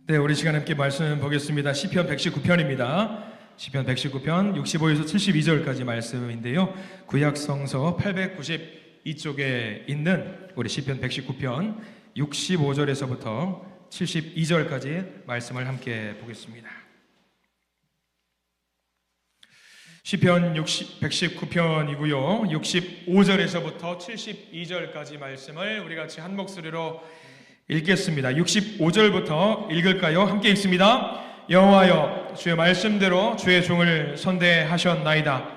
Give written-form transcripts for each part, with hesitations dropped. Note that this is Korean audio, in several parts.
네, 우리 시간 함께 말씀 보겠습니다. 시편 119편입니다. 시편 119편 65에서 72절까지 말씀인데요. 구약 성서 892쪽에 있는 우리 시편 119편 65절에서부터 72절까지 말씀을 함께 보겠습니다. 시편 119편이고요. 65절에서부터 72절까지 말씀을 우리 같이 한 목소리로 읽겠습니다. 65절부터 읽을까요? 함께 읽습니다. 여호와여, 주의 말씀대로 주의 종을 선대하셨나이다.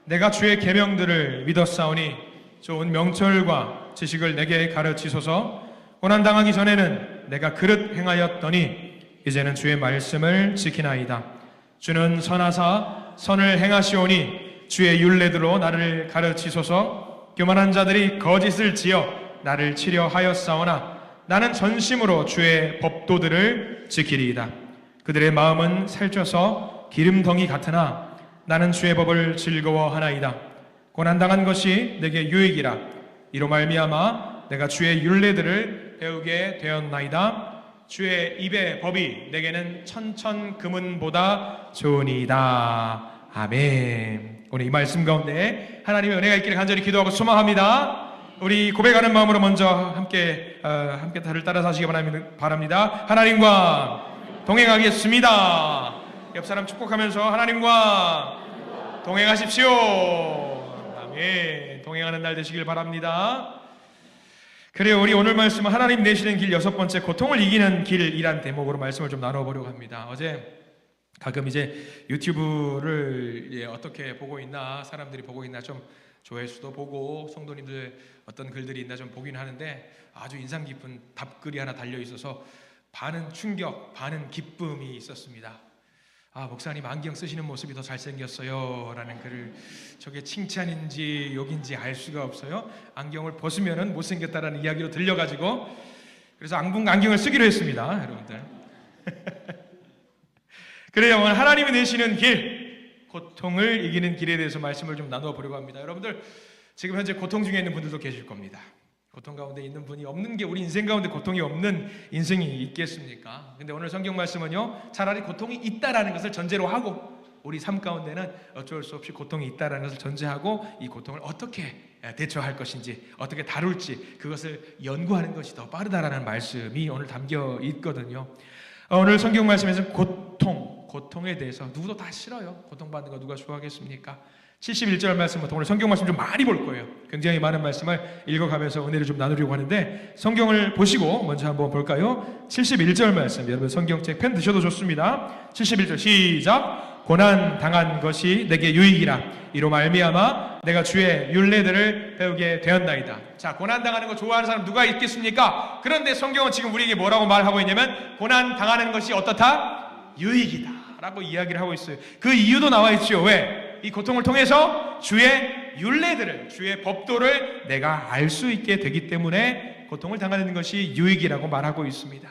내가 주의 계명들을 믿었사오니 좋은 명철과 지식을 내게 가르치소서. 고난당하기 전에는 내가 그릇 행하였더니 이제는 주의 말씀을 지키나이다. 주는 선하사 선을 행하시오니 주의 율례대로 나를 가르치소서. 교만한 자들이 거짓을 지어 나를 치려 하였사오나 나는 전심으로 주의 법도들을 지키리이다. 그들의 마음은 살쪄서 기름덩이 같으나 나는 주의 법을 즐거워하나이다. 고난당한 것이 내게 유익이라. 이로 말미암아 내가 주의 율례들을 배우게 되었나이다. 주의 입의 법이 내게는 천천금은보다 좋으니이다. 아멘. 오늘 이 말씀 가운데 하나님의 은혜가 있기를 간절히 기도하고 소망합니다. 우리 고백하는 마음으로 먼저 함께 다를 따라서 하시기 바랍니다. 하나님과 동행하겠습니다. 옆 사람 축복하면서 하나님과 동행하십시오. 아멘. 동행하는 날 되시길 바랍니다. 그래요, 우리 오늘 말씀은 하나님 내시는 길 6번째 고통을 이기는 길이란 대목으로 말씀을 좀 나눠보려고 합니다. 어제 가끔 이제 유튜브를 어떻게 보고 있나, 사람들이 보고 있나 좀 조회수도 보고 성도님들 어떤 글들이 있나 좀 보긴 하는데 아주 인상 깊은 답글이 하나 달려 있어서 반은 충격, 반은 기쁨이 있었습니다. 아, 목사님 안경 쓰시는 모습이 더 잘생겼어요 라는 글을, 저게 칭찬인지 욕인지 알 수가 없어요. 안경을 벗으면 못생겼다라는 이야기로 들려가지고 그래서 안경을 쓰기로 했습니다, 여러분들. 그래요, 오늘 하나님이 내시는 길, 고통을 이기는 길에 대해서 말씀을 좀 나누어 보려고 합니다. 여러분들 지금 현재 고통 중에 있는 분들도 계실 겁니다. 고통 가운데 있는 분이 없는 게, 우리 인생 가운데 고통이 없는 인생이 있겠습니까? 근데 오늘 성경 말씀은요, 차라리 고통이 있다라는 것을 전제로 하고 우리 삶 가운데는 어쩔 수 없이 고통이 있다라는 것을 전제하고 이 고통을 어떻게 대처할 것인지, 어떻게 다룰지 그것을 연구하는 것이 더 빠르다라는 말씀이 오늘 담겨 있거든요. 오늘 성경 말씀에서는 고통에 대해서 누구도 다 싫어요. 고통받는 거 누가 좋아하겠습니까? 71절 말씀부터 오늘 성경 말씀 좀 많이 볼 거예요. 굉장히 많은 말씀을 읽어가면서 은혜를 좀 나누려고 하는데 성경을 보시고 먼저 한번 볼까요? 71절 말씀, 여러분 성경책 펜 드셔도 좋습니다. 71절 시작. 고난 당한 것이 내게 유익이라. 이로 말미암아 내가 주의 율례들을 배우게 되었나이다. 자, 고난 당하는 거 좋아하는 사람 누가 있겠습니까? 그런데 성경은 지금 우리에게 뭐라고 말하고 있냐면 고난 당하는 것이 어떻다? 유익이다 라고 이야기를 하고 있어요. 그 이유도 나와 있죠. 왜? 이 고통을 통해서 주의 율례들을, 주의 법도를 내가 알 수 있게 되기 때문에 고통을 당하는 것이 유익이라고 말하고 있습니다.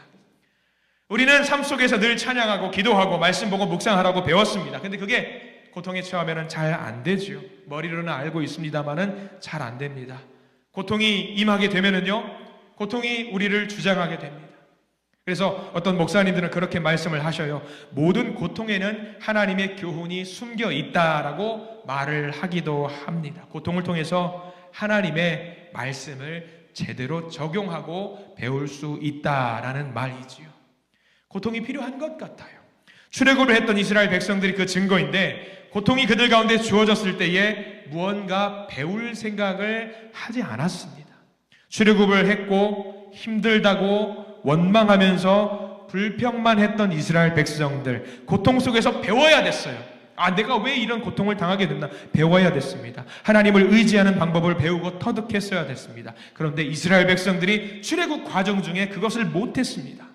우리는 삶 속에서 늘 찬양하고 기도하고 말씀 보고 묵상하라고 배웠습니다. 근데 그게 고통에 처하면 잘 안 되죠. 머리로는 알고 있습니다만은 잘 안 됩니다. 고통이 임하게 되면은요, 고통이 우리를 주장하게 됩니다. 그래서 어떤 목사님들은 그렇게 말씀을 하셔요. 모든 고통에는 하나님의 교훈이 숨겨 있다라고 말을 하기도 합니다. 고통을 통해서 하나님의 말씀을 제대로 적용하고 배울 수 있다라는 말이지요. 고통이 필요한 것 같아요. 출애굽을 했던 이스라엘 백성들이 그 증거인데, 고통이 그들 가운데 주어졌을 때에 무언가 배울 생각을 하지 않았습니다. 출애굽을 했고 힘들다고 원망하면서 불평만 했던 이스라엘 백성들, 고통 속에서 배워야 됐어요. 아, 내가 왜 이런 고통을 당하게 됐나? 배워야 됐습니다. 하나님을 의지하는 방법을 배우고 터득했어야 됐습니다. 그런데 이스라엘 백성들이 출애굽 과정 중에 그것을 못했습니다.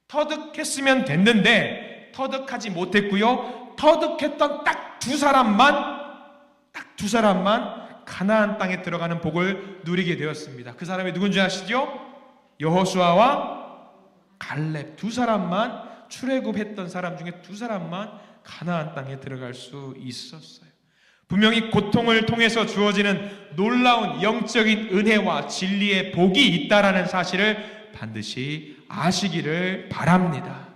터득했으면 됐는데 터득하지 못했고요, 터득했던 딱 두 사람만 가나안 땅에 들어가는 복을 누리게 되었습니다. 그 사람이 누군지 아시죠? 여호수아와 갈렙, 두 사람만, 출애굽했던 사람 중에 두 사람만 가나안 땅에 들어갈 수 있었어요. 분명히 고통을 통해서 주어지는 놀라운 영적인 은혜와 진리의 복이 있다라는 사실을 반드시 아시기를 바랍니다.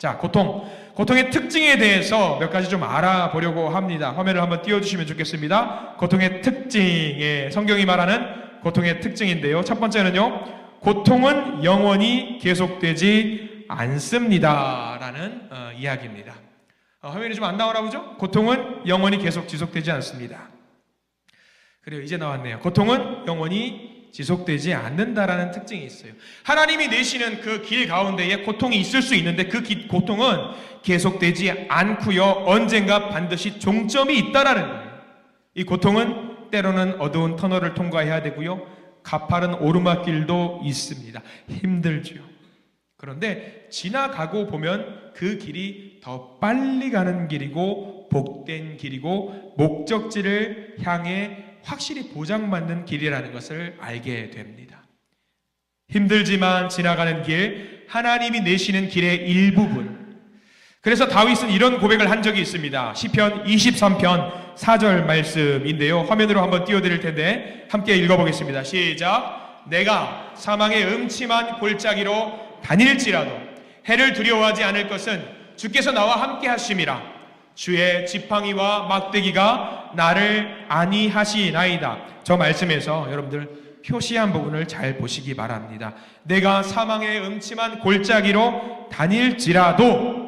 자, 고통의 특징에 대해서 몇 가지 좀 알아보려고 합니다. 화면을 한번 띄워주시면 좋겠습니다. 고통의 특징에 성경이 말하는 고통의 특징인데요. 첫 번째는요, 고통은 영원히 계속되지 않습니다 라는 이야기입니다. 화면이 좀 안 나오나 보죠? 고통은 영원히 계속 지속되지 않습니다. 그래요, 이제 나왔네요. 고통은 영원히 지속되지 않는다라는 특징이 있어요. 하나님이 내시는 그 길 가운데에 고통이 있을 수 있는데 그 고통은 계속되지 않고요, 언젠가 반드시 종점이 있다라는 거예요. 이 고통은 때로는 어두운 터널을 통과해야 되고요, 가파른 오르막길도 있습니다. 힘들죠. 그런데 지나가고 보면 그 길이 더 빨리 가는 길이고 복된 길이고 목적지를 향해 확실히 보장받는 길이라는 것을 알게 됩니다. 힘들지만 지나가는 길, 하나님이 내시는 길의 일부분. 그래서 다윗은 이런 고백을 한 적이 있습니다. 시편 23편 4절 말씀인데요. 화면으로 한번 띄워드릴 텐데 함께 읽어보겠습니다. 시작. 내가 사망의 음침한 골짜기로 다닐지라도 해를 두려워하지 않을 것은 주께서 나와 함께 하심이라. 주의 지팡이와 막대기가 나를 안위하시나이다. 저 말씀에서 여러분들 표시한 부분을 잘 보시기 바랍니다. 내가 사망의 음침한 골짜기로 다닐지라도,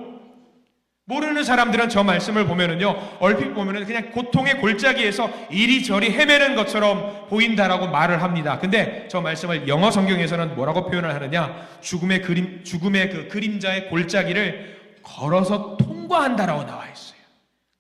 모르는 사람들은 저 말씀을 보면은요, 얼핏 보면은 그냥 고통의 골짜기에서 이리저리 헤매는 것처럼 보인다라고 말을 합니다. 근데 저 말씀을 영어 성경에서는 뭐라고 표현을 하느냐? 죽음의 그 그림자의 골짜기를 걸어서 통과한다라고 나와 있어요.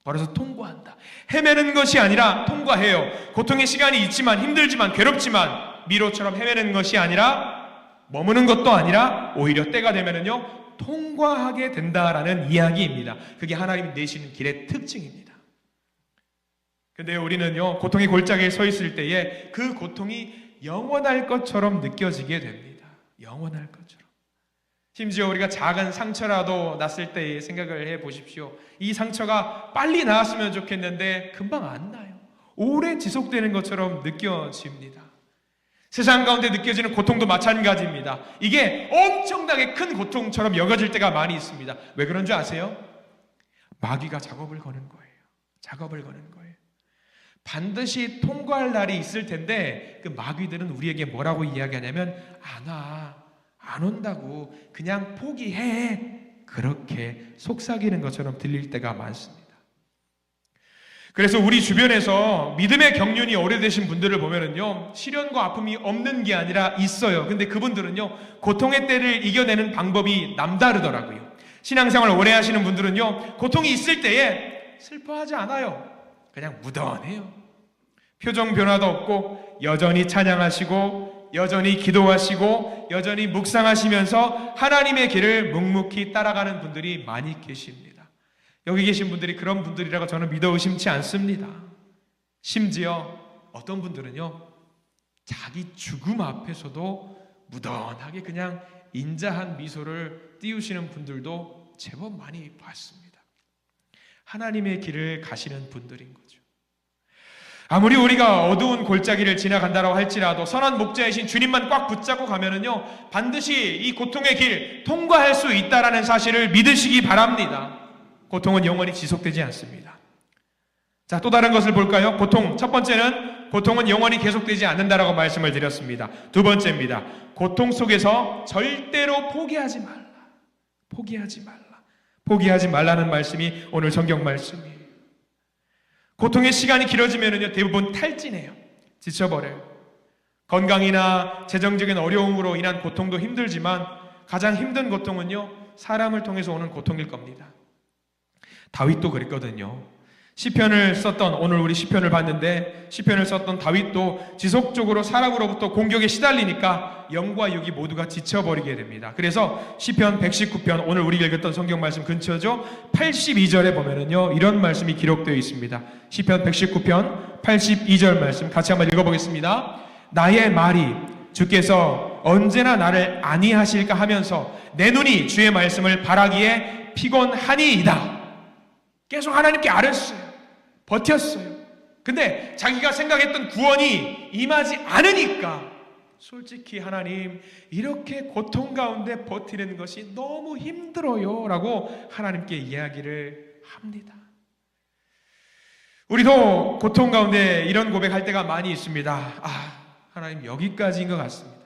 걸어서 통과한다. 헤매는 것이 아니라 통과해요. 고통의 시간이 있지만, 힘들지만, 괴롭지만 미로처럼 헤매는 것이 아니라, 머무는 것도 아니라 오히려 때가 되면은요, 통과하게 된다라는 이야기입니다. 그게 하나님이 내시는 길의 특징입니다. 근데 우리는요, 고통의 골짜기에 서 있을 때에 그 고통이 영원할 것처럼 느껴지게 됩니다. 영원할 것처럼. 심지어 우리가 작은 상처라도 났을 때의 생각을 해보십시오. 이 상처가 빨리 나았으면 좋겠는데 금방 안 나요. 오래 지속되는 것처럼 느껴집니다. 세상 가운데 느껴지는 고통도 마찬가지입니다. 이게 엄청나게 큰 고통처럼 여겨질 때가 많이 있습니다. 왜 그런 줄 아세요? 마귀가 작업을 거는 거예요. 작업을 거는 거예요. 반드시 통과할 날이 있을 텐데 그 마귀들은 우리에게 뭐라고 이야기하냐면 안 와. 안 온다고, 그냥 포기해. 그렇게 속삭이는 것처럼 들릴 때가 많습니다. 그래서 우리 주변에서 믿음의 경륜이 오래되신 분들을 보면은요, 시련과 아픔이 없는 게 아니라 있어요. 근데 그분들은요, 고통의 때를 이겨내는 방법이 남다르더라고요. 신앙생활 오래 하시는 분들은요, 고통이 있을 때에 슬퍼하지 않아요. 그냥 무던해요. 표정 변화도 없고 여전히 찬양하시고 여전히 기도하시고 여전히 묵상하시면서 하나님의 길을 묵묵히 따라가는 분들이 많이 계십니다. 여기 계신 분들이 그런 분들이라고 저는 믿어 의심치 않습니다. 심지어 어떤 분들은요, 자기 죽음 앞에서도 무던하게 그냥 인자한 미소를 띄우시는 분들도 제법 많이 봤습니다. 하나님의 길을 가시는 분들인 거죠. 아무리 우리가 어두운 골짜기를 지나간다고 할지라도 선한 목자이신 주님만 꽉 붙잡고 가면은요, 반드시 이 고통의 길 통과할 수 있다라는 사실을 믿으시기 바랍니다. 고통은 영원히 지속되지 않습니다. 자, 또 다른 것을 볼까요? 첫 번째는 고통은 영원히 계속되지 않는다라고 말씀을 드렸습니다. 두 번째입니다. 고통 속에서 절대로 포기하지 말라. 포기하지 말라. 포기하지 말라는 말씀이 오늘 성경 말씀이에요. 고통의 시간이 길어지면은요, 대부분 탈진해요. 지쳐버려요. 건강이나 재정적인 어려움으로 인한 고통도 힘들지만 가장 힘든 고통은요, 사람을 통해서 오는 고통일 겁니다. 다윗도 그랬거든요. 오늘 우리 시편을 봤는데 시편을 썼던 다윗도 지속적으로 사람으로부터 공격에 시달리니까 영과 육이 모두가 지쳐버리게 됩니다. 그래서 시편 119편, 오늘 우리가 읽었던 성경 말씀 근처죠, 82절에 보면은요, 이런 말씀이 기록되어 있습니다. 시편 119편 82절 말씀 같이 한번 읽어보겠습니다. 나의 말이 주께서 언제나 나를 안위하실까 하면서 내 눈이 주의 말씀을 바라기에 피곤하니이다. 계속 하나님께 아뢰었어요. 버텼어요. 근데 자기가 생각했던 구원이 임하지 않으니까 솔직히 하나님, 이렇게 고통 가운데 버티는 것이 너무 힘들어요 라고 하나님께 이야기를 합니다. 우리도 고통 가운데 이런 고백할 때가 많이 있습니다. 하나님, 여기까지인 것 같습니다.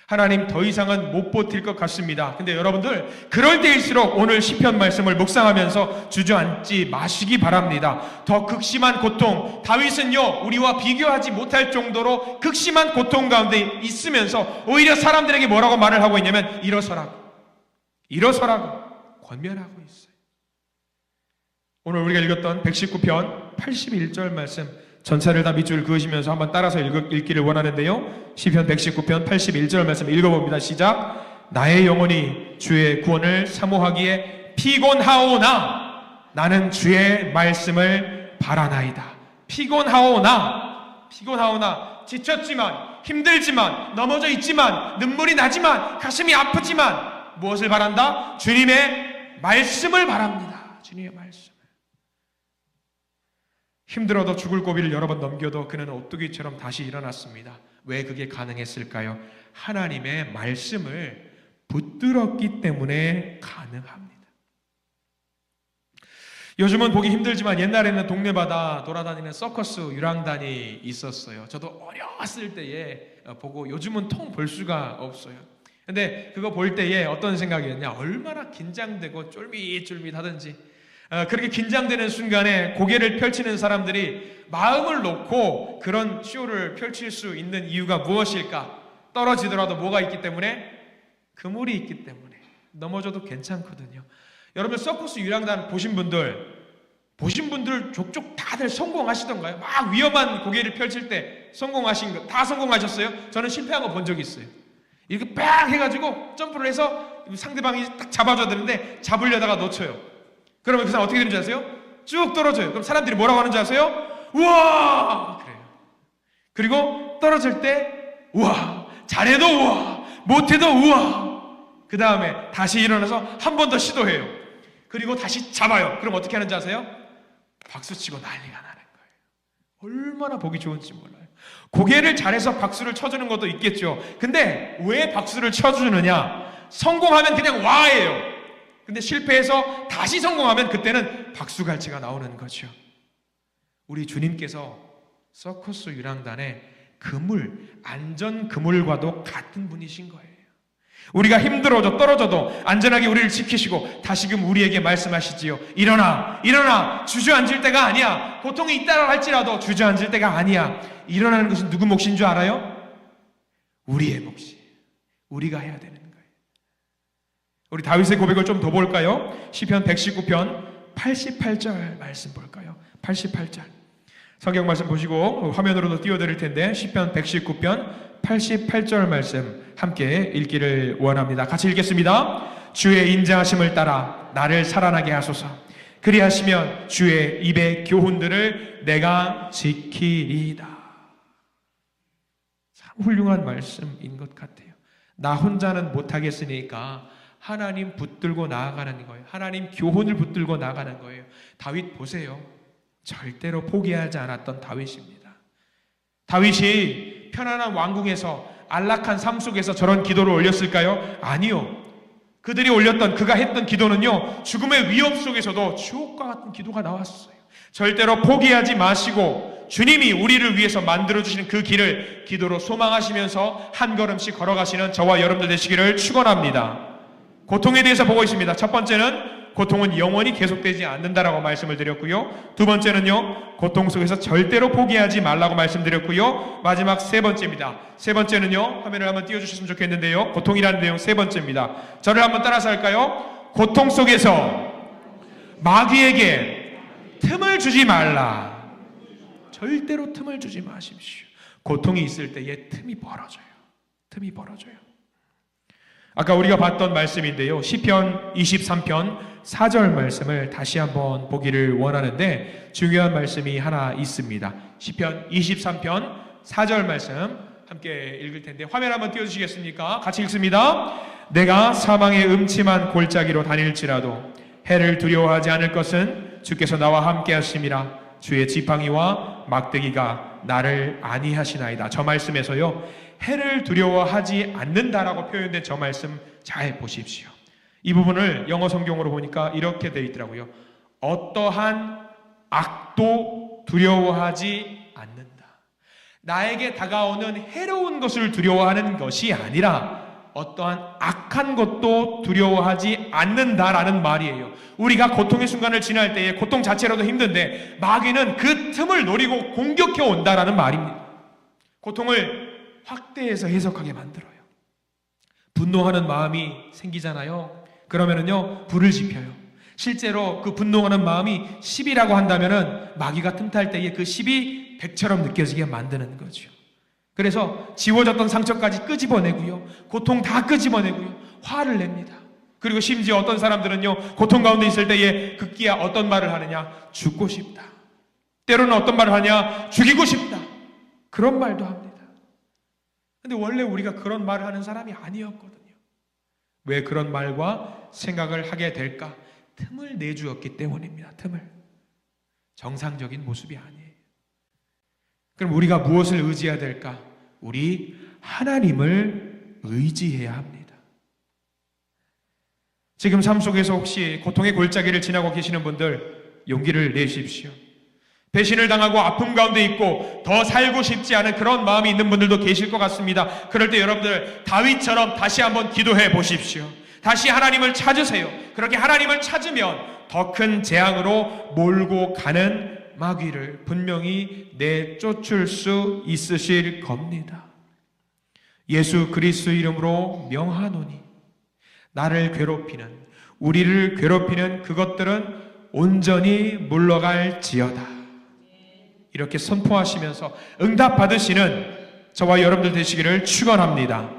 하나님, 더 이상은 못 버틸 것 같습니다. 근데 여러분들, 그럴 때일수록 오늘 시편 말씀을 묵상하면서 주저앉지 마시기 바랍니다. 더 극심한 고통, 다윗은요 우리와 비교하지 못할 정도로 극심한 고통 가운데 있으면서 오히려 사람들에게 뭐라고 말을 하고 있냐면 일어서라고 권면하고 있어요. 오늘 우리가 읽었던 119편 81절 말씀 전체를 다 밑줄 그으시면서 한번 따라서 읽기를 원하는데요. 시편 119편 81절 말씀 읽어봅니다. 시작. 나의 영혼이 주의 구원을 사모하기에 피곤하오나 나는 주의 말씀을 바라나이다. 피곤하오나 지쳤지만 힘들지만 넘어져 있지만 눈물이 나지만 가슴이 아프지만 무엇을 바란다? 주님의 말씀을 바랍니다. 주님의 말씀. 힘들어도 죽을 고비를 여러 번 넘겨도 그는 오뚜기처럼 다시 일어났습니다. 왜 그게 가능했을까요? 하나님의 말씀을 붙들었기 때문에 가능합니다. 요즘은 보기 힘들지만 옛날에는 동네마다 돌아다니는 서커스 유랑단이 있었어요. 저도 어렸을 때에 보고 요즘은 통 볼 수가 없어요. 근데 그거 볼 때에 어떤 생각이었냐? 얼마나 긴장되고 쫄깃쫄깃하든지 그렇게 긴장되는 순간에 고개를 펼치는 사람들이 마음을 놓고 그런 쇼를 펼칠 수 있는 이유가 무엇일까? 떨어지더라도 뭐가 있기 때문에? 그물이 있기 때문에 넘어져도 괜찮거든요. 여러분, 서커스 유랑단 보신 분들 족족 다들 성공하시던가요? 막 위험한 고개를 펼칠 때 성공하신 거 다 성공하셨어요? 저는 실패한 거 본 적이 있어요. 이렇게 빡 해가지고 점프를 해서 상대방이 딱 잡아줘야 되는데 잡으려다가 놓쳐요. 그러면 그 사람 어떻게 되는지 아세요? 쭉 떨어져요. 그럼 사람들이 뭐라고 하는지 아세요? 우와! 그래요. 그리고 떨어질 때 우와! 잘해도 우와! 못해도 우와! 그 다음에 다시 일어나서 한 번 더 시도해요. 그리고 다시 잡아요. 그럼 어떻게 하는지 아세요? 박수치고 난리가 나는 거예요. 얼마나 보기 좋은지 몰라요. 고개를 잘해서 박수를 쳐주는 것도 있겠죠. 근데 왜 박수를 쳐주느냐? 성공하면 그냥 와예요. 근데 실패해서 다시 성공하면 그때는 박수갈채가 나오는 거죠. 우리 주님께서 서커스 유랑단의 안전 그물과도 같은 분이신 거예요. 우리가 힘들어져 떨어져도 안전하게 우리를 지키시고 다시금 우리에게 말씀하시지요. 일어나 주저앉을 때가 아니야. 고통이 있다고 할지라도 주저앉을 때가 아니야. 일어나는 것은 누구 몫인 줄 알아요? 우리의 몫이에요. 우리가 해야 되는 거예요. 우리 다윗의 고백을 좀 더 볼까요? 시편 119편 88절 말씀 볼까요? 88절 성경 말씀 보시고 화면으로도 띄워드릴 텐데 시편 119편 88절 말씀 함께 읽기를 원합니다. 같이 읽겠습니다. 주의 인자하심을 따라 나를 살아나게 하소서. 그리하시면 주의 입의 교훈들을 내가 지키리이다. 참 훌륭한 말씀인 것 같아요. 나 혼자는 못하겠으니까 하나님 붙들고 나아가는 거예요. 하나님 교훈을 붙들고 나아가는 거예요. 다윗 보세요. 절대로 포기하지 않았던 다윗입니다. 다윗이 편안한 왕궁에서 안락한 삶 속에서 저런 기도를 올렸을까요? 아니요. 그가 했던 기도는요, 죽음의 위협 속에서도 주옥과 같은 기도가 나왔어요. 절대로 포기하지 마시고 주님이 우리를 위해서 만들어주시는 그 길을 기도로 소망하시면서 한 걸음씩 걸어가시는 저와 여러분들 되시기를 축원합니다. 고통에 대해서 보고 있습니다. 첫 번째는 고통은 영원히 계속되지 않는다라고 말씀을 드렸고요. 두 번째는요, 고통 속에서 절대로 포기하지 말라고 말씀드렸고요. 마지막 세 번째입니다. 세 번째는요, 화면을 한번 띄워주셨으면 좋겠는데요. 고통이라는 내용 세 번째입니다. 저를 한번 따라서 할까요? 고통 속에서 마귀에게 틈을 주지 말라. 절대로 틈을 주지 마십시오. 고통이 있을 때에 틈이 벌어져요. 아까 우리가 봤던 말씀인데요. 시편 23편 4절 말씀을 다시 한번 보기를 원하는데 중요한 말씀이 하나 있습니다. 시편 23편 4절 말씀 함께 읽을 텐데 화면 한번 띄워주시겠습니까? 같이 읽습니다. 내가 사망의 음침한 골짜기로 다닐지라도 해를 두려워하지 않을 것은 주께서 나와 함께 하심이라. 주의 지팡이와 막대기가 나를 안위하시나이다. 저 말씀에서요, 해를 두려워하지 않는다라고 표현된 저 말씀 잘 보십시오. 이 부분을 영어 성경으로 보니까 이렇게 되어 있더라고요. 어떠한 악도 두려워하지 않는다. 나에게 다가오는 해로운 것을 두려워하는 것이 아니라 어떠한 악한 것도 두려워하지 않는다라는 말이에요. 우리가 고통의 순간을 지날 때에 고통 자체로도 힘든데 마귀는 그 틈을 노리고 공격해 온다라는 말입니다. 고통을 확대해서 해석하게 만들어요. 분노하는 마음이 생기잖아요. 그러면은요, 불을 지펴요. 실제로 그 분노하는 마음이 10이라고 한다면은 마귀가 틈탈 때에 그 10이 100처럼 느껴지게 만드는 거죠. 그래서 지워졌던 상처까지 끄집어내고요, 고통 다 끄집어내고요, 화를 냅니다. 그리고 심지어 어떤 사람들은요, 고통 가운데 있을 때에 극기야 어떤 말을 하느냐? 죽고 싶다. 때로는 어떤 말을 하냐? 죽이고 싶다. 그런 말도 합니다. 근데 원래 우리가 그런 말을 하는 사람이 아니었거든요. 왜 그런 말과 생각을 하게 될까? 틈을 내주었기 때문입니다. 틈을. 정상적인 모습이 아니에요. 그럼 우리가 무엇을 의지해야 될까? 우리 하나님을 의지해야 합니다. 지금 삶 속에서 혹시 고통의 골짜기를 지나고 계시는 분들 용기를 내십시오. 배신을 당하고 아픔 가운데 있고 더 살고 싶지 않은 그런 마음이 있는 분들도 계실 것 같습니다. 그럴 때 여러분들 다윗처럼 다시 한번 기도해 보십시오. 다시 하나님을 찾으세요. 그렇게 하나님을 찾으면 더 큰 재앙으로 몰고 가는 마귀를 분명히 내쫓을 수 있으실 겁니다. 예수 그리스도 이름으로 명하노니 나를 괴롭히는, 우리를 괴롭히는 그것들은 온전히 물러갈지어다. 이렇게 선포하시면서 응답받으시는 저와 여러분들 되시기를 축원합니다.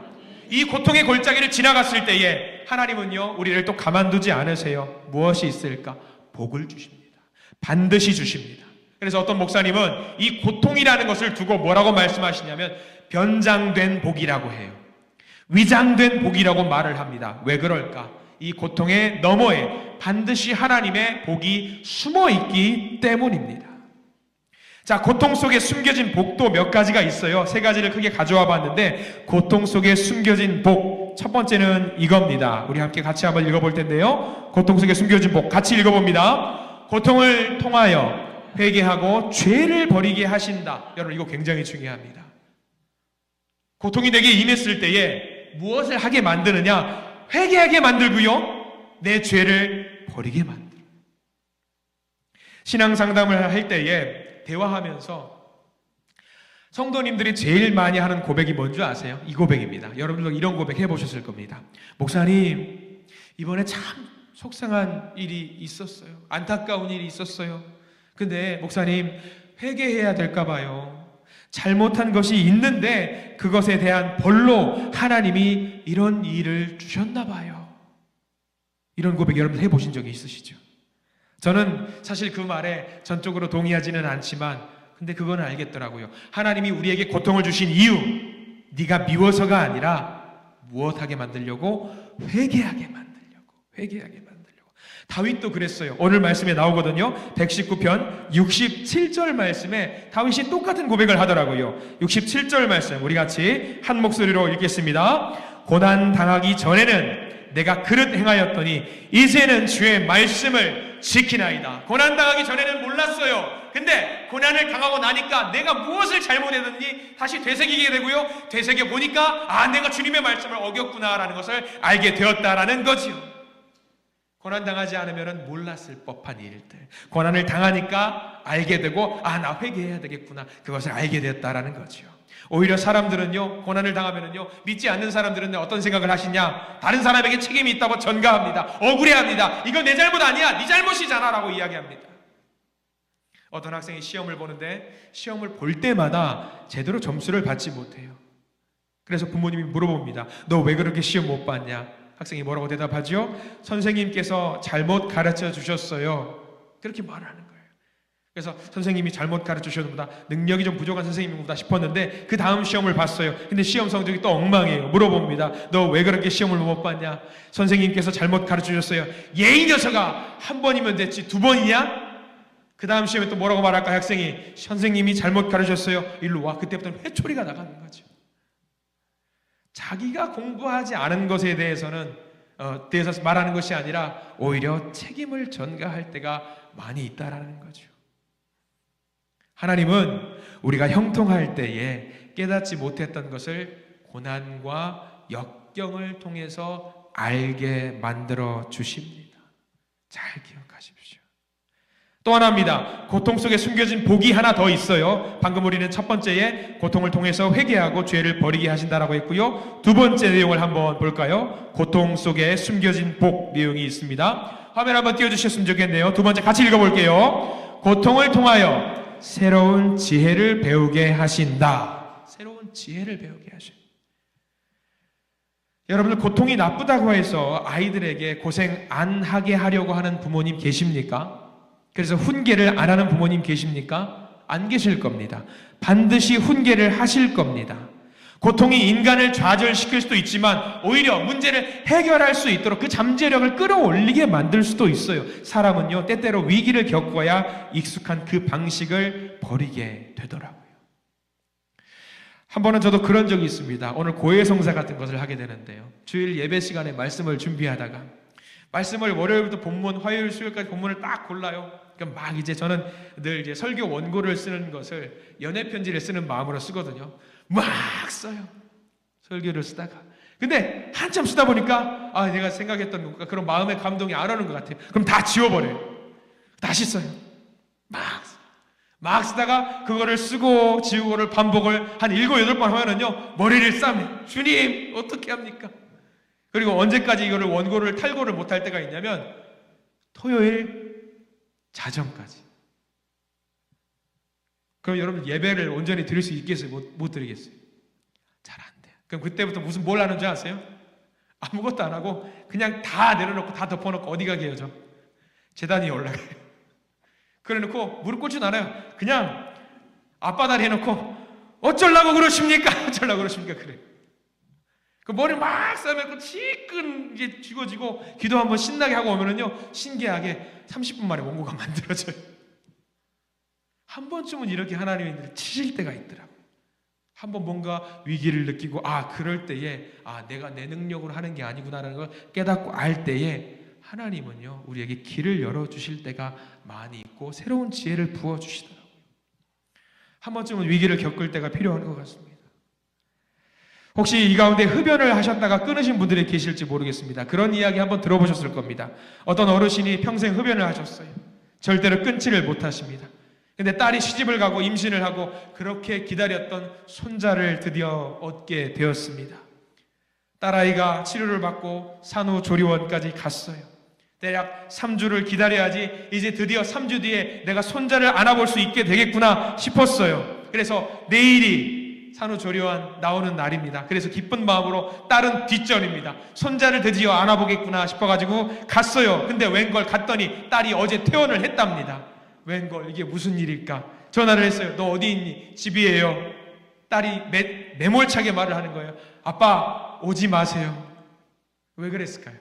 이 고통의 골짜기를 지나갔을 때에 하나님은요, 우리를 또 가만두지 않으세요. 무엇이 있을까? 복을 주십니다. 반드시 주십니다. 그래서 어떤 목사님은 이 고통이라는 것을 두고 뭐라고 말씀하시냐면 변장된 복이라고 해요. 위장된 복이라고 말을 합니다. 왜 그럴까? 이 고통의 너머에 반드시 하나님의 복이 숨어 있기 때문입니다. 자, 고통 속에 숨겨진 복도 몇 가지가 있어요. 세 가지를 크게 가져와 봤는데, 고통 속에 숨겨진 복, 첫 번째는 이겁니다. 우리 함께 같이 한번 읽어볼 텐데요. 고통 속에 숨겨진 복, 같이 읽어봅니다. 고통을 통하여 회개하고 죄를 버리게 하신다. 여러분, 이거 굉장히 중요합니다. 고통이 내게 임했을 때에 무엇을 하게 만드느냐? 회개하게 만들고요, 내 죄를 버리게 만들어요. 신앙 상담을 할 때에 대화하면서 성도님들이 제일 많이 하는 고백이 뭔지 아세요? 이 고백입니다. 여러분도 이런 고백 해보셨을 겁니다. 목사님, 이번에 참 속상한 일이 있었어요. 안타까운 일이 있었어요. 근데 목사님, 회개해야 될까 봐요. 잘못한 것이 있는데 그것에 대한 벌로 하나님이 이런 일을 주셨나 봐요. 이런 고백 여러분 해보신 적이 있으시죠? 저는 사실 그 말에 전적으로 동의하지는 않지만 근데 그건 알겠더라고요. 하나님이 우리에게 고통을 주신 이유, 네가 미워서가 아니라 무엇하게 만들려고? 회개하게 만들려고. 다윗도 그랬어요. 오늘 말씀에 나오거든요. 119편 67절 말씀에 다윗이 똑같은 고백을 하더라고요. 67절 말씀 우리 같이 한 목소리로 읽겠습니다. 고난 당하기 전에는 내가 그릇 행하였더니 이제는 주의 말씀을 지키나이다. 고난 당하기 전에는 몰랐어요. 근데 고난을 당하고 나니까 내가 무엇을 잘못했는지 다시 되새기게 되고요, 되새겨 보니까 내가 주님의 말씀을 어겼구나라는 것을 알게 되었다라는 거지요. 고난 당하지 않으면 몰랐을 법한 일들, 고난을 당하니까 알게 되고 나 회개해야 되겠구나, 그것을 알게 되었다라는 거지요. 오히려 사람들은요, 고난을 당하면은요, 믿지 않는 사람들은 어떤 생각을 하시냐? 다른 사람에게 책임이 있다고 전가합니다. 억울해합니다. 이건 내 잘못 아니야, 네 잘못이잖아 라고 이야기합니다. 어떤 학생이 시험을 보는데 시험을 볼 때마다 제대로 점수를 받지 못해요. 그래서 부모님이 물어봅니다. 너 왜 그렇게 시험 못 봤냐? 학생이 뭐라고 대답하죠? 선생님께서 잘못 가르쳐 주셨어요. 그렇게 말하는 거예요. 그래서 선생님이 잘못 가르쳐 주셨보다 능력이 좀 부족한 선생님이구나 싶었는데 그 다음 시험을 봤어요. 근데 시험 성적이 또 엉망이에요. 물어봅니다. 너 왜 그렇게 시험을 못 봤냐? 선생님께서 잘못 가르쳐 주셨어요. 얘 이 녀석아, 한 번이면 됐지 두 번이냐? 그 다음 시험에 또 뭐라고 말할까? 학생이 선생님이 잘못 가르쳤어요. 일로 와. 그때부터는 회초리가 나가는 거죠. 자기가 공부하지 않은 것에 대해서 말하는 것이 아니라 오히려 책임을 전가할 때가 많이 있다라는 거죠. 하나님은 우리가 형통할 때에 깨닫지 못했던 것을 고난과 역경을 통해서 알게 만들어 주십니다. 잘 기억하십시오. 또 하나입니다. 고통 속에 숨겨진 복이 하나 더 있어요. 방금 우리는 첫 번째에 고통을 통해서 회개하고 죄를 버리게 하신다라고 했고요. 두 번째 내용을 한번 볼까요? 고통 속에 숨겨진 복 내용이 있습니다. 화면 한번 띄워주셨으면 좋겠네요. 두 번째 같이 읽어볼게요. 고통을 통하여 새로운 지혜를 배우게 하신다. 새로운 지혜를 배우게 하신다. 여러분들 고통이 나쁘다고 해서 아이들에게 고생 안 하게 하려고 하는 부모님 계십니까? 그래서 훈계를 안 하는 부모님 계십니까? 안 계실 겁니다. 반드시 훈계를 하실 겁니다. 고통이 인간을 좌절시킬 수도 있지만 오히려 문제를 해결할 수 있도록 그 잠재력을 끌어올리게 만들 수도 있어요. 사람은요, 때때로 위기를 겪어야 익숙한 그 방식을 버리게 되더라고요. 한 번은 저도 그런 적이 있습니다. 오늘 고해성사 같은 것을 하게 되는데요. 주일 예배 시간에 말씀을 준비하다가 말씀을 월요일부터 본문, 화요일, 수요일까지 본문을 딱 골라요. 그러니까 막 이제 저는 늘 이제 설교 원고를 쓰는 것을 연애 편지를 쓰는 마음으로 쓰거든요. 막 써요. 설교를 쓰다가. 근데 한참 쓰다 보니까 내가 생각했던 그런 마음의 감동이 안 오는 것 같아요. 그럼 다 지워버려요. 다시 써요. 막 쓰다가 그거를 쓰고 지우고를 반복을 한 7, 8번 하면은요, 머리를 싸매요. 주님, 어떻게 합니까? 그리고 언제까지 이거를 원고를 탈고를 못할 때가 있냐면 토요일 자정까지. 그럼 여러분 예배를 온전히 드릴 수 있겠어요? 못 드리겠어요? 잘 안 돼요. 그럼 그때부터 뭘 하는 줄 아세요? 아무것도 안 하고 그냥 다 내려놓고 다 덮어놓고 어디 가게 해요? 재단 위에 올라가요. 그래놓고 무릎 꿇진 않아요. 그냥 앞바다리 해놓고 어쩌려고 그러십니까? 어쩌려고 그러십니까? 그래. 그 머리 막 싸매고 치끈 이제 쥐고지고 기도 한번 신나게 하고 오면은요, 신기하게 30분 만에 원고가 만들어져요. 한 번쯤은 이렇게 하나님이 치실 때가 있더라고요. 한번 뭔가 위기를 느끼고 그럴 때에 내가 내 능력으로 하는 게 아니구나라는 걸 깨닫고 알 때에 하나님은요, 우리에게 길을 열어주실 때가 많이 있고 새로운 지혜를 부어주시더라고요. 한 번쯤은 위기를 겪을 때가 필요한 것 같습니다. 혹시 이 가운데 흡연을 하셨다가 끊으신 분들이 계실지 모르겠습니다. 그런 이야기 한번 들어보셨을 겁니다. 어떤 어르신이 평생 흡연을 하셨어요. 절대로 끊지를 못하십니다. 근데 딸이 시집을 가고 임신을 하고 그렇게 기다렸던 손자를 드디어 얻게 되었습니다. 딸아이가 치료를 받고 산후조리원까지 갔어요. 대략 3주를 기다려야지 이제 드디어 3주 뒤에 내가 손자를 안아볼 수 있게 되겠구나 싶었어요. 그래서 내일이 산후조리원 나오는 날입니다. 그래서 기쁜 마음으로 딸은 뒷전입니다. 손자를 드디어 안아보겠구나 싶어가지고 갔어요. 근데 웬걸 갔더니 딸이 어제 퇴원을 했답니다. 웬걸 이게 무슨 일일까? 전화를 했어요. 너 어디 있니? 집이에요. 딸이 매몰차게 말을 하는 거예요. 아빠 오지 마세요. 왜 그랬을까요?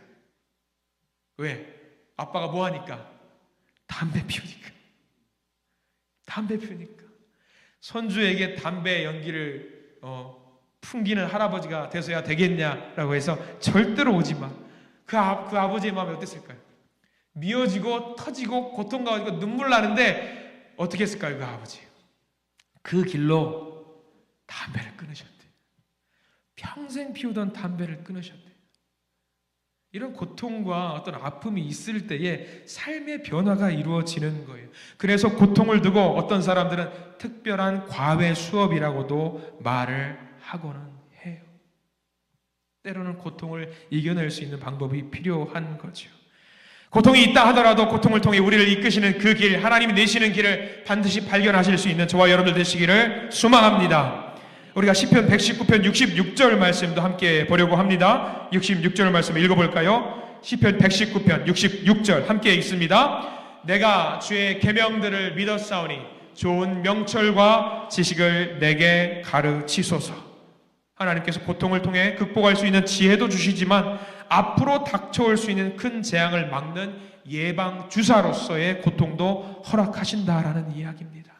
왜? 아빠가 뭐 하니까? 담배 피우니까. 담배 피우니까. 손주에게 담배 연기를 풍기는 할아버지가 돼서야 되겠냐라고 해서 절대로 오지 마. 그 아버지의 마음이 어땠을까요? 미어지고 터지고 고통가지고 눈물 나는데 어떻게 했을까요? 그 아버지. 그 길로 담배를 끊으셨대요. 평생 피우던 담배를 끊으셨대요. 이런 고통과 어떤 아픔이 있을 때에 삶의 변화가 이루어지는 거예요. 그래서 고통을 두고 어떤 사람들은 특별한 과외 수업이라고도 말을 하고는 해요. 때로는 고통을 이겨낼 수 있는 방법이 필요한 거죠. 고통이 있다 하더라도 고통을 통해 우리를 이끄시는 그 길, 하나님이 내시는 길을 반드시 발견하실 수 있는 저와 여러분들 되시기를 소망합니다. 우리가 시편 119편 66절 말씀도 함께 보려고 합니다. 66절 말씀 읽어볼까요? 시편 119편 66절 함께 읽습니다. 내가 주의 계명들을 믿었사오니 좋은 명철과 지식을 내게 가르치소서. 하나님께서 고통을 통해 극복할 수 있는 지혜도 주시지만 앞으로 닥쳐올 수 있는 큰 재앙을 막는 예방 주사로서의 고통도 허락하신다라는 이야기입니다.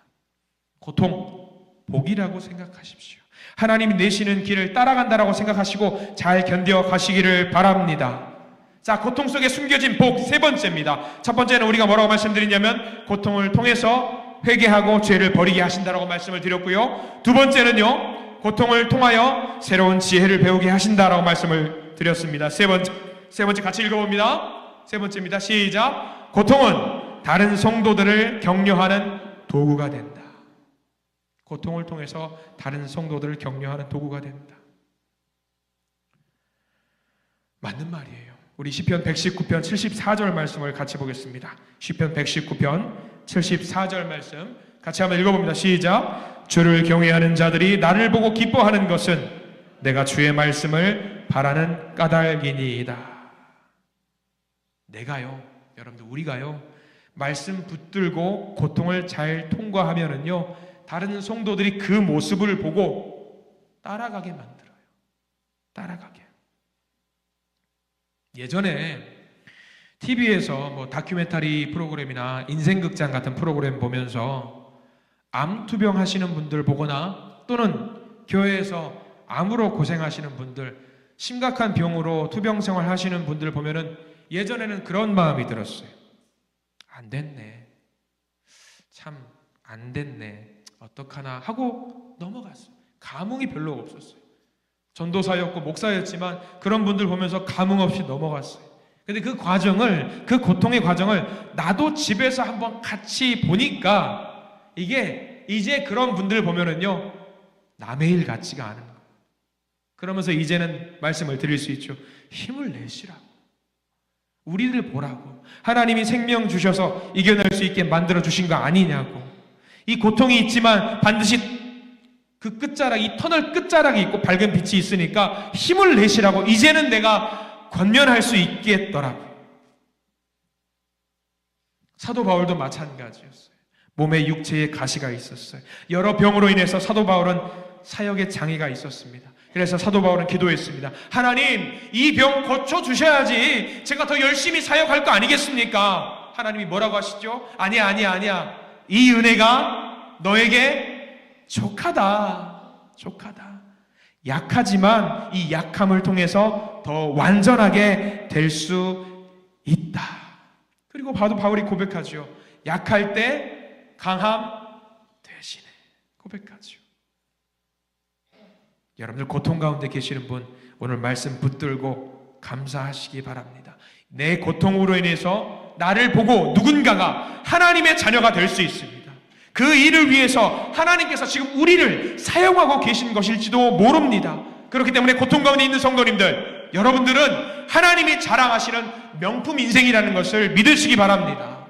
고통, 복이라고 생각하십시오. 하나님이 내시는 길을 따라간다라고 생각하시고 잘 견뎌가시기를 바랍니다. 자, 고통 속에 숨겨진 복 세 번째입니다. 첫 번째는 우리가 뭐라고 말씀드리냐면 고통을 통해서 회개하고 죄를 버리게 하신다라고 말씀을 드렸고요. 두 번째는요, 고통을 통하여 새로운 지혜를 배우게 하신다라고 말씀을 드렸습니다. 세 번째 같이 읽어봅니다. 세 번째입니다. 시작. 고통은 다른 성도들을 격려하는 도구가 된다. 고통을 통해서 다른 성도들을 격려하는 도구가 된다. 맞는 말이에요. 우리 시편 119편 74절 말씀을 같이 보겠습니다. 시편 119편 74절 말씀 같이 한번 읽어봅니다. 시작. 주를 경외하는 자들이 나를 보고 기뻐하는 것은 내가 주의 말씀을 바라는 까닭이니이다. 내가요, 여러분들 우리가요, 말씀 붙들고 고통을 잘 통과하면은요, 다른 성도들이 그 모습을 보고 따라가게 만들어요. 따라가게. 예전에 TV에서 뭐 다큐멘터리 프로그램이나 인생극장 같은 프로그램 보면서 암 투병 하시는 분들 보거나 또는 교회에서 암으로 고생하시는 분들, 심각한 병으로 투병 생활 하시는 분들 보면은 예전에는 그런 마음이 들었어요. 안 됐네. 참 안 됐네. 어떡하나 하고 넘어갔어요. 감흥이 별로 없었어요. 전도사였고 목사였지만 그런 분들 보면서 감흥 없이 넘어갔어요. 근데 그 과정을, 그 고통의 과정을 나도 집에서 한번 같이 보니까 이게 이제 그런 분들 보면은요, 남의 일 같지가 않은 거예요. 그러면서 이제는 말씀을 드릴 수 있죠. 힘을 내시라고. 우리를 보라고. 하나님이 생명 주셔서 이겨낼 수 있게 만들어 주신 거 아니냐고. 이 고통이 있지만 반드시 그 끝자락, 이 터널 끝자락이 있고 밝은 빛이 있으니까 힘을 내시라고. 이제는 내가 권면할 수 있겠더라고. 사도 바울도 마찬가지였어요. 몸에 육체에 가시가 있었어요. 여러 병으로 인해서 사도 바울은 사역에 장애가 있었습니다. 그래서 사도 바울은 기도했습니다. 하나님, 이 병 고쳐주셔야지 제가 더 열심히 사역할 거 아니겠습니까? 하나님이 뭐라고 하시죠? 아니야. 이 은혜가 너에게 족하다. 약하지만 이 약함을 통해서 더 완전하게 될 수 있다. 그리고 바울이 고백하죠. 약할 때 강함 대신에 고백하죠. 여러분들 고통 가운데 계시는 분 오늘 말씀 붙들고 감사하시기 바랍니다. 내 고통으로 인해서 나를 보고 누군가가 하나님의 자녀가 될 수 있습니다. 그 일을 위해서 하나님께서 지금 우리를 사용하고 계신 것일지도 모릅니다. 그렇기 때문에 고통 가운데 있는 성도님들, 여러분들은 하나님이 자랑하시는 명품 인생이라는 것을 믿으시기 바랍니다.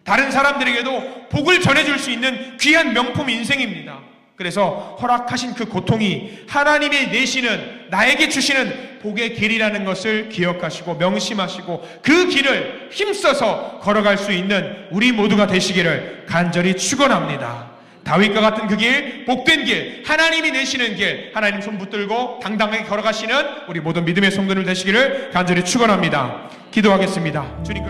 다른 사람들에게도 복을 전해줄 수 있는 귀한 명품 인생입니다. 그래서 허락하신 그 고통이 하나님이 내시는, 나에게 주시는 복의 길이라는 것을 기억하시고 명심하시고 그 길을 힘써서 걸어갈 수 있는 우리 모두가 되시기를 간절히 축원합니다. 다윗과 같은 그 길, 복된 길, 하나님이 내시는 길, 하나님 손 붙들고 당당하게 걸어가시는 우리 모든 믿음의 성도들 되시기를 간절히 축원합니다. 기도하겠습니다. 주님,